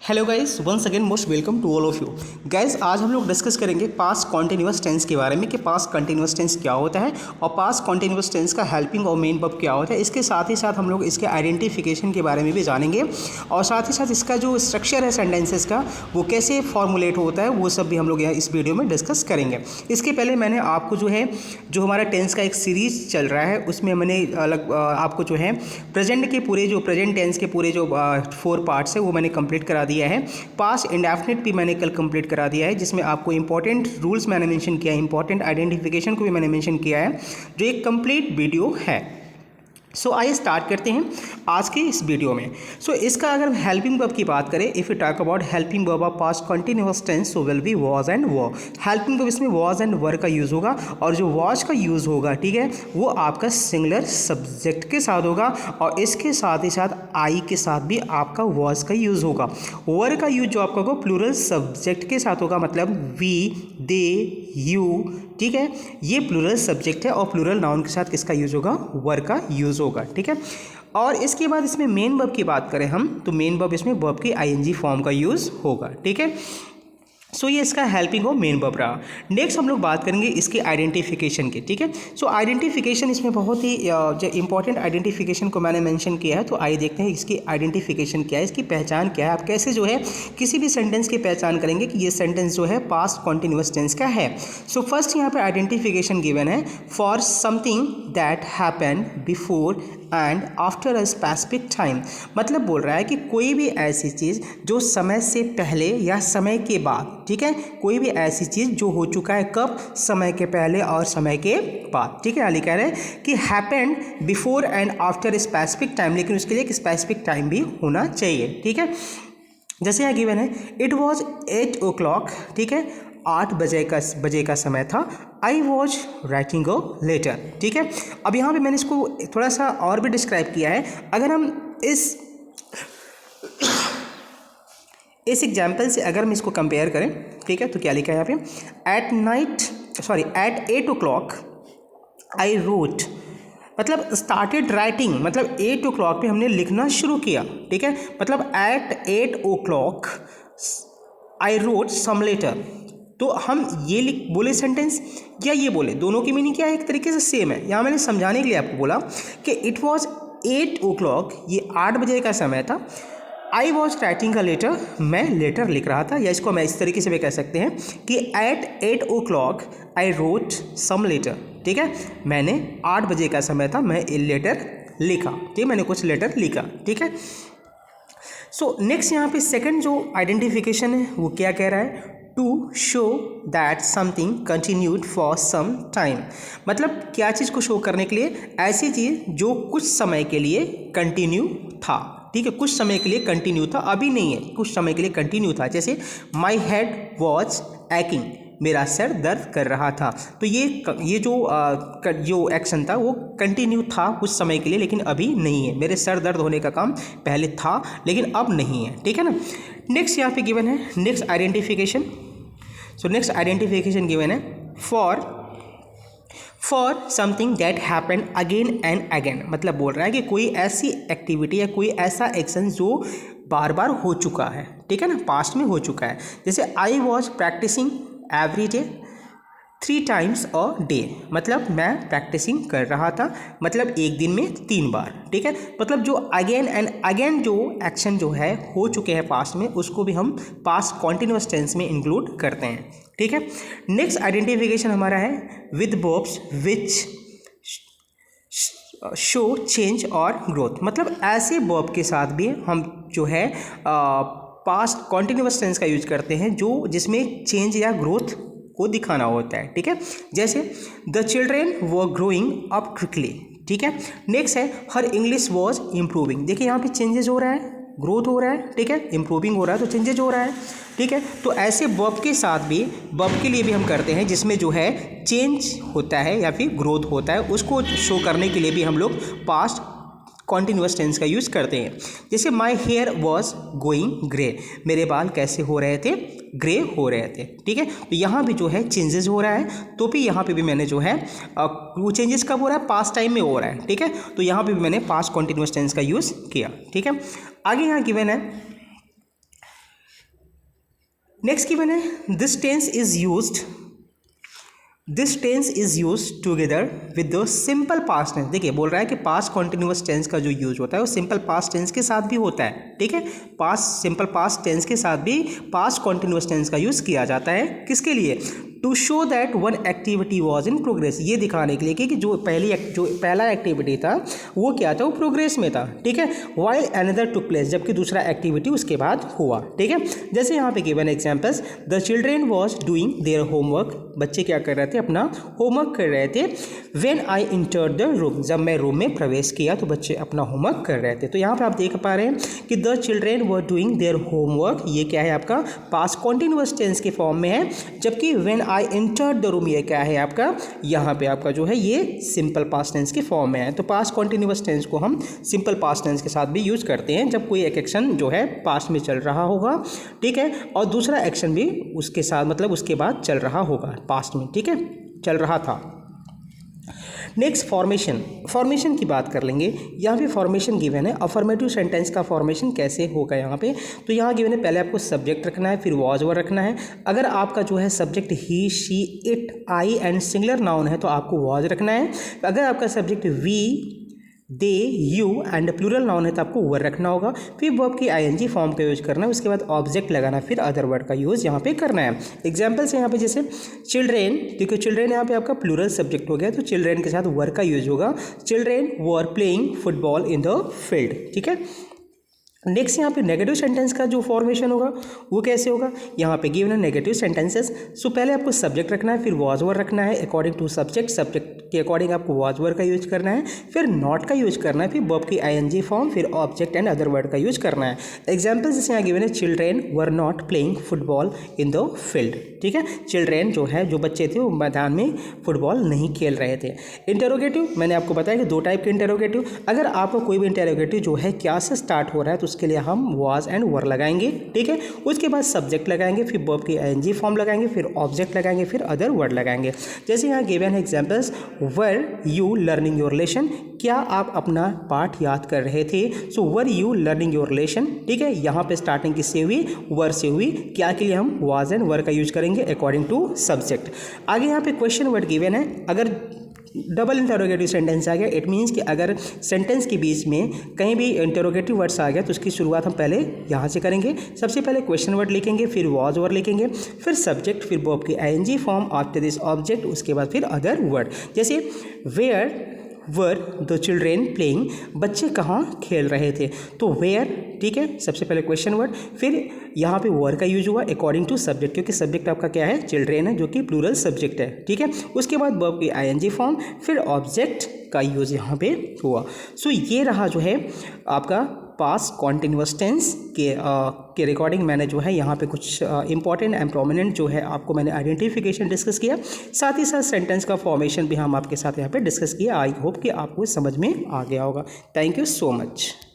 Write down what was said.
Hello guys, once again most welcome to all of you guys. आज हम लोग discuss करेंगे पास्ट कॉन्टिन्यूअस टेंस के बारे में कि पास्ट कॉन्टिन्यूअस टेंस क्या होता है और पास्ट कॉन्टिन्यूअस टेंस का हेल्पिंग और मेन वर्ब क्या होता है। इसके साथ ही साथ हम लोग इसके आइडेंटिफिकेशन के बारे में भी जानेंगे और साथ ही साथ इसका जो स्ट्रक्चर है सेंटेंसेस का वो कैसे फॉर्मुलेट होता है वो सब भी हम लोग यहाँ इस वीडियो में डिस्कस करेंगे। इसके पहले मैंने आपको जो हमारा टेंस का एक सीरीज़ चल रहा है उसमें मैंने आपको प्रेजेंट टेंस के पूरे जो 4 पार्ट्स है वो मैंने कंप्लीट करा दिया है। पास्ट इंडेफिनिट भी मैंने कल कंप्लीट करा दिया है, जिसमें आपको इंपॉर्टेंट रूल्स मैंने मेंशन किया है, इंपॉर्टेंट आइडेंटिफिकेशन को भी मैंने मेंशन किया है, जो एक कंप्लीट वीडियो है। सो आइए स्टार्ट करते हैं आज के इस वीडियो में। सो इसका अगर हेल्पिंग वर्ब की बात करें, if you talk about helping verb of past continuous tense so will be was and were. Helping verb इसमें वॉज एंड वर का यूज़ होगा और जो वॉज का यूज़ होगा, ठीक है, वो आपका सिंगुलर सब्जेक्ट के साथ होगा और इसके साथ ही साथ आई के साथ भी आपका वॉज का यूज़ होगा। वर का यूज जो आपका होगा प्लूरल सब्जेक्ट के साथ होगा, मतलब वी, दे, यू, ठीक है, ये प्लूरल सब्जेक्ट है और प्लूरल नाउन के साथ किसका यूज़ होगा, वर का यूज़ होगा, ठीक है। और इसके बाद इसमें मेन वर्ब की बात करें हम, तो मेन वर्ब इसमें वर्ब की आईएनजी फॉर्म का यूज़ होगा, ठीक है। सो ये इसका हेल्पिंग हो मेन वर्ब रहा। नेक्स्ट हम लोग बात करेंगे इसके आइडेंटिफिकेशन की, ठीक है। सो आइडेंटिफिकेशन इसमें बहुत ही जो इंपॉर्टेंट आइडेंटिफिकेशन को मैंने मेंशन किया है, तो आइए देखते हैं इसकी आइडेंटिफिकेशन क्या है, इसकी पहचान क्या है। आप कैसे किसी भी सेंटेंस की पहचान करेंगे कि ये सेंटेंस पास्ट कॉन्टिन्यूअस टेंस का है। सो फर्स्ट यहाँ पे आइडेंटिफिकेशन गिवन है, for something that happened before and after a specific time. मतलब बोल रहा है कि कोई भी ऐसी चीज़ जो समय से पहले या समय के बाद, ठीक है, कोई भी ऐसी चीज़ जो हो चुका है कब, समय के पहले और समय के बाद, ठीक है। आगे कह रहे हैं कि happened before and after specific time, लेकिन उसके लिए एक स्पेसिफिक टाइम भी होना चाहिए, ठीक है। जैसे यहाँ गिवन है, इट वॉज 8 o'clock, ठीक है, 8 बजे का समय था। I was writing a letter, ठीक है। अब यहाँ पे मैंने इसको थोड़ा सा और भी डिस्क्राइब किया है। अगर हम इस एग्जाम्पल से अगर हम इसको कंपेयर करें, ठीक है, तो क्या लिखा है यहाँ पे, एट 8 o'clock आई रोट, मतलब स्टार्टेड राइटिंग, मतलब 8 o'clock पे हमने लिखना शुरू किया, ठीक है। मतलब at 8 o'clock I wrote some letter. तो हम ये बोले सेंटेंस या ये बोले, दोनों की मीनिंग क्या है, एक तरीके से सेम है। यहाँ मैंने समझाने के लिए आपको बोला कि इट वॉज 8 o'clock, ये 8 बजे का समय था। I was writing a letter, मैं लेटर लिख रहा था, या इसको मैं इस तरीके से भी कह सकते हैं कि at 8 o'clock I wrote some letter, ठीक है। मैंने 8 बजे का समय था, मैं लेटर लिखा, ठीक है, मैंने कुछ लेटर लिखा, ठीक है। सो नेक्स्ट यहाँ पे सेकंड जो आइडेंटिफिकेशन है वो क्या कह रहा है, to show that something continued for some time. मतलब क्या चीज़ को शो करने के लिए, ऐसी चीज़ जो कुछ समय के लिए कंटिन्यू था, ठीक है, कुछ समय के लिए कंटिन्यू था, अभी नहीं है, कुछ समय के लिए कंटिन्यू था। जैसे माई हेड वॉज एक्टिंग, मेरा सर दर्द कर रहा था। तो ये जो एक्शन था वो कंटिन्यू था कुछ समय के लिए, लेकिन अभी नहीं है। मेरे सर दर्द होने का काम पहले था लेकिन अब नहीं है, ठीक है ना। नेक्स्ट यहाँ पे गिवन है next identification. So next identification given है, for something that happen again and again. मतलब बोल रहा है कि कोई ऐसी एक्टिविटी या कोई ऐसा एक्शन जो बार बार हो चुका है, ठीक है ना, पास्ट में हो चुका है। जैसे I was practising every day 3 times a day, मतलब मैं प्रैक्टिसिंग कर रहा था, मतलब एक दिन में 3 बार, ठीक है। मतलब जो अगेन एंड अगेन जो एक्शन जो है हो चुके हैं पास्ट में, उसको भी हम पास्ट कॉन्टिन्यूअस टेंस में इंक्लूड करते हैं, ठीक है। नेक्स्ट आइडेंटिफिकेशन हमारा है with verbs which show change और ग्रोथ। मतलब ऐसे वर्ब के साथ भी हम पास्ट कॉन्टिन्यूअस टेंस का यूज करते हैं जिसमें चेंज या ग्रोथ को दिखाना होता है, ठीक है। जैसे the children were growing up quickly, ठीक है। नेक्स्ट है हर इंग्लिश वॉज इम्प्रूविंग। देखिए यहाँ पे चेंजेस हो रहा है, ग्रोथ हो रहा है, ठीक है, इम्प्रूविंग हो रहा है, तो चेंजेज हो रहा है, ठीक है। तो ऐसे वर्ब के साथ भी, वर्ब के लिए भी हम करते हैं जिसमें चेंज होता है या फिर ग्रोथ होता है, उसको शो करने के लिए भी हम लोग पास्ट कॉन्टिन्यूअस टेंस का यूज़ करते हैं। जैसे my hair was going grey, मेरे बाल कैसे हो रहे थे, ग्रे हो रहे थे, ठीक है। तो यहाँ भी चेंजेस हो रहा है, तो भी यहाँ पे भी मैंने वो चेंजेस कब हो रहा है, पास्ट टाइम में हो रहा है, ठीक है। तो यहाँ पे भी मैंने पास्ट कॉन्टिन्यूअस टेंस का यूज़ किया, ठीक है। आगे यहाँ गिवन है नेक्स्ट गिवन है this tense is use together with the simple past tense. देखिए बोल रहा है कि पास्ट कॉन्टिन्यूस टेंस का जो यूज होता है वो सिंपल पास्ट टेंस के साथ भी होता है, ठीक है। सिंपल पास्ट टेंस के साथ भी पास्ट कॉन्टिन्यूस टेंस का यूज किया जाता है। किसके लिए? To show that one activity was in progress, ये दिखाने के लिए कि जो पहला एक्टिविटी था वो क्या था, वो प्रोग्रेस में था, ठीक है। वाइल अनदर टुक प्लेस, जबकि दूसरा एक्टिविटी उसके बाद हुआ, ठीक है। जैसे यहाँ पे given examples, the children was doing their homework, बच्चे क्या कर रहे थे, अपना होमवर्क कर रहे थे। When I entered the room, जब मैं रूम में प्रवेश किया तो बच्चे अपना होमवर्क कर रहे थे। तो यहाँ पे आप देख पा रहे हैं कि the children were doing their homework, ये क्या है आपका पास्ट कॉन्टिन्यूअस टेंस के फॉर्म में है, जबकि when I entered the room ये क्या है आपका, यहाँ पे आपका जो है ये सिंपल पास्ट टेंस के फॉर्म में है। तो पास्ट कॉन्टिन्यूअस टेंस को हम सिंपल पास्ट टेंस के साथ भी यूज करते हैं जब कोई एक एक्शन जो है पास्ट में चल रहा होगा, ठीक है, और दूसरा एक्शन भी उसके साथ मतलब उसके बाद चल रहा होगा पास्ट में, ठीक है, चल रहा था। नेक्स्ट फॉर्मेशन की बात कर लेंगे। यहाँ पे फॉर्मेशन गिवन है, अफर्मेटिव सेंटेंस का फॉर्मेशन कैसे होगा यहाँ पे। तो यहाँ गिवन है, पहले आपको सब्जेक्ट रखना है, फिर वॉज वर रखना है। अगर आपका जो है subject he, she, it, I and singular noun है तो आपको वॉज रखना है। अगर आपका subject we, they, you and plural noun है तो आपको वर रखना होगा। फिर वर्ब की आईएनजी फॉर्म का यूज करना है, उसके बाद ऑब्जेक्ट लगाना, फिर अदर वर्ड का यूज यहाँ पे करना है। एग्जाम्पल्स यहाँ पे जैसे चिल्ड्रेन, क्योंकि चिल्ड्रेन यहाँ पे आपका प्लूरल सब्जेक्ट हो गया तो चिल्ड्रेन के साथ वर का यूज होगा। Children were playing football in the field, ठीक है। नेक्स्ट यहाँ पे नेगेटिव सेंटेंस का जो फॉर्मेशन होगा वो कैसे होगा, यहाँ पे गिवन है नेगेटिव सेंटेंसेस। सो पहले आपको सब्जेक्ट रखना है, फिर वॉज वर रखना है अकॉर्डिंग टू सब्जेक्ट के अकॉर्डिंग आपको वॉज वर का यूज करना है, फिर नॉट का यूज करना है, फिर वर्ब की आईएनजी फॉर्म, फिर ऑब्जेक्ट एंड अदर वर्ड का यूज करना है। एग्जाम्पल्स जैसे यहाँ गिवन है, children were not playing football in the field, ठीक है। चिल्ड्रेन जो है, जो बच्चे थे वो मैदान में फुटबॉल नहीं खेल रहे थे। इंटेरोगेटिव मैंने आपको बताया कि दो टाइप के इंटेरोगेटिव। अगर आपका कोई भी इंटेरोगेटिव जो है क्या से स्टार्ट हो रहा है तो उसके लिए हम वॉज एंड वर लगाएंगे, ठीक है। उसके बाद सब्जेक्ट लगाएंगे, फिर वर्ब की आईएनजी फॉर्म लगाएंगे, फिर ऑब्जेक्ट लगाएंगे, फिर अदर वर्ड लगाएंगे। जैसे यहाँ गिवन है examples, were you learning your lesson, क्या आप अपना पाठ याद कर रहे थे। So were you learning your lesson, ठीक है। यहाँ पे स्टार्टिंग किससे हुई, वर से हुई। क्या के लिए हम वॉज एंड वर का यूज करेंगे अकॉर्डिंग टू सब्जेक्ट। आगे यहाँ पे क्वेश्चन वर्ड गिवन है, अगर डबल इंटरोगेटिव सेंटेंस आ गया, इट मीन्स कि अगर सेंटेंस के बीच में कहीं भी इंटरोगेटिव वर्ड्स आ गया तो उसकी शुरुआत हम पहले यहाँ से करेंगे। सबसे पहले क्वेश्चन वर्ड लिखेंगे, फिर वॉज वर्ड लिखेंगे, फिर सब्जेक्ट, फिर वर्ब की ING form, after this object, उसके बाद फिर अदर वर्ड। जैसे where were the children playing, बच्चे कहाँ खेल रहे थे, तो वेयर, ठीक है, सबसे पहले क्वेश्चन वर्ड, फिर यहाँ पे वर का यूज हुआ अकॉर्डिंग टू सब्जेक्ट, क्योंकि सब्जेक्ट आपका क्या है, चिल्ड्रेन है, जो कि प्लूरल सब्जेक्ट है, ठीक है। उसके बाद वर्ब की आईएनजी फॉर्म, फिर ऑब्जेक्ट का यूज यहाँ पे हुआ। सो ये रहा जो है आपका पास्ट कॉन्टिन्यूअस टेंस के रिकॉर्डिंग मैंने जो है यहाँ पे कुछ इंपॉर्टेंट एंड प्रोमिनेंट जो है आपको मैंने आइडेंटिफिकेशन डिस्कस किया, साथ ही साथ सेंटेंस का फॉर्मेशन भी हम आपके साथ यहाँ पे डिस्कस किया। आई होप कि आपको समझ में आ गया होगा। Thank you so much.